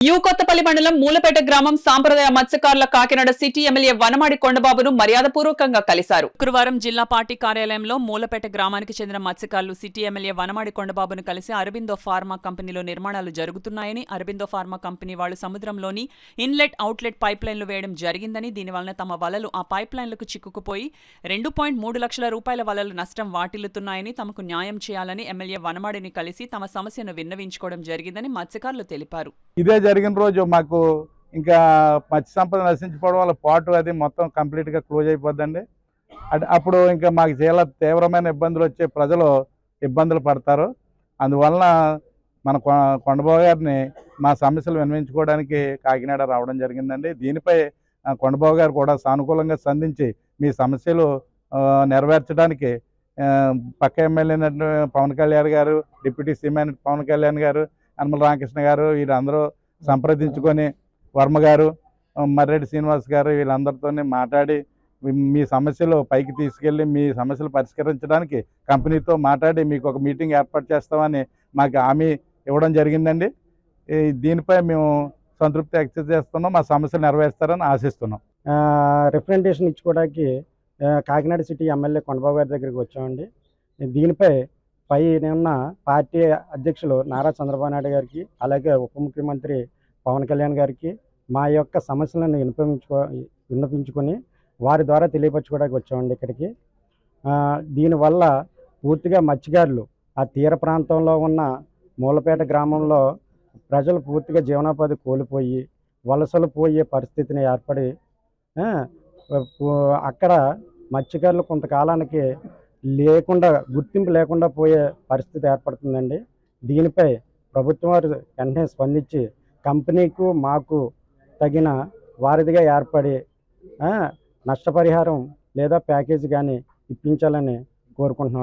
కొత్తపల్లి మండలం మూలపేట గ్రామం సాంప్రదాయ మత్స్యకారుల కాకినాడ సిటీ ఎమ్మెల్యే వనమాడి కొండబాబును మర్యాదపూర్వకంగా కలిశారు. శుక్రవారం జిల్లా పార్టీ కార్యాలయంలో మూలపేట గ్రామానికి చెందిన మత్స్యకారులు సిటీ ఎమ్మెల్యే వనమాడి కొండబాబును కలిసి అరబిందో ఫార్మా కంపెనీలో నిర్మాణాలు జరుగుతున్నాయని, అరబిందో ఫార్మా కంపెనీ వాళ్లు సముద్రంలోని ఇన్లెట్ అవుట్లెట్ పైప్లైన్లు వేయడం జరిగిందని, దీనివల్ల తమ వలలు ఆ పైప్లైన్లకు చిక్కుకుపోయి 2.3 లక్షల రూపాయల వలలు నష్టం వాటిల్లుతున్నాయని, తమకు న్యాయం చేయాలని ఎమ్మెల్యే వనమాడిని కలిసి తమ సమస్యను విన్నవించుకోవడం జరిగిందని మత్స్యకారులు తెలిపారు. జరిగిన రోజు మాకు ఇంకా మత్స్య సంపద నశించిపోవడం వల్ల పాటు అది మొత్తం కంప్లీట్గా క్లోజ్ అయిపోద్దండి. అప్పుడు ఇంకా మాకు చాలా తీవ్రమైన ఇబ్బందులు వచ్చే ప్రజలు ఇబ్బందులు పడతారు. అందువలన మన కొండబాబు గారిని మా సమస్యలు విన్నవించుకోవడానికి కాకినాడ రావడం జరిగిందండి. దీనిపై కొండబాబు గారు కూడా సానుకూలంగా స్పందించి మీ సమస్యలు నెరవేర్చడానికి పక్క ఎమ్మెల్యే పవన్ కళ్యాణ్ గారు, డిప్యూటీ సీఎం పవన్ కళ్యాణ్ గారు, యనమల రామకృష్ణ గారు వీళ్ళందరూ సంప్రదించుకొని వర్మ గారు, మర్రెడ్డి శ్రీనివాస్ గారు వీళ్ళందరితో మాట్లాడి మీ సమస్యలు పైకి తీసుకెళ్ళి మీ సమస్యలు పరిష్కరించడానికి కంపెనీతో మాట్లాడి మీకు ఒక మీటింగ్ ఏర్పాటు చేస్తామని మాకు హామీ ఇవ్వడం జరిగిందండి. దీనిపై మేము సంతృప్తి వ్యక్తం చేస్తున్నాం. మా సమస్యలు నెరవేరుస్తారని ఆశిస్తున్నాం. రిప్రజెంటేషన్ ఇచ్చుకోవడానికి కాకినాడ సిటీ ఎమ్మెల్యే కొండబాబు గారి దగ్గరికి వచ్చామండి. దీనిపై నిన్న పార్టీ అధ్యక్షులు నారా చంద్రబాబు నాయుడు గారికి, అలాగే ఉప ముఖ్యమంత్రి పవన్ కళ్యాణ్ గారికి మా యొక్క సమస్యలను విన్నపించుకొని వారి ద్వారా తెలియపరచుకోవడానికి వచ్చామండి ఇక్కడికి. దీనివల్ల పూర్తిగా మత్స్యకారులు ఆ తీర ప్రాంతంలో ఉన్న మూలపేట గ్రామంలో ప్రజలు పూర్తిగా జీవనోపాధి కోల్పోయి వలసలు పోయే పరిస్థితిని ఏర్పడి అక్కడ మత్స్యకారులు కొంతకాలానికి గుర్తింపు లేకుండా పోయే పరిస్థితి ఏర్పడుతుందండి. దీనిపై ప్రభుత్వం వారు వెంటనే స్పందించి కంపెనీకు మాకు తగిన వారిదిగా ఏర్పడి నష్టపరిహారం లేదా ప్యాకేజీ కానీ ఇప్పించాలని కోరుకుంటున్నాం.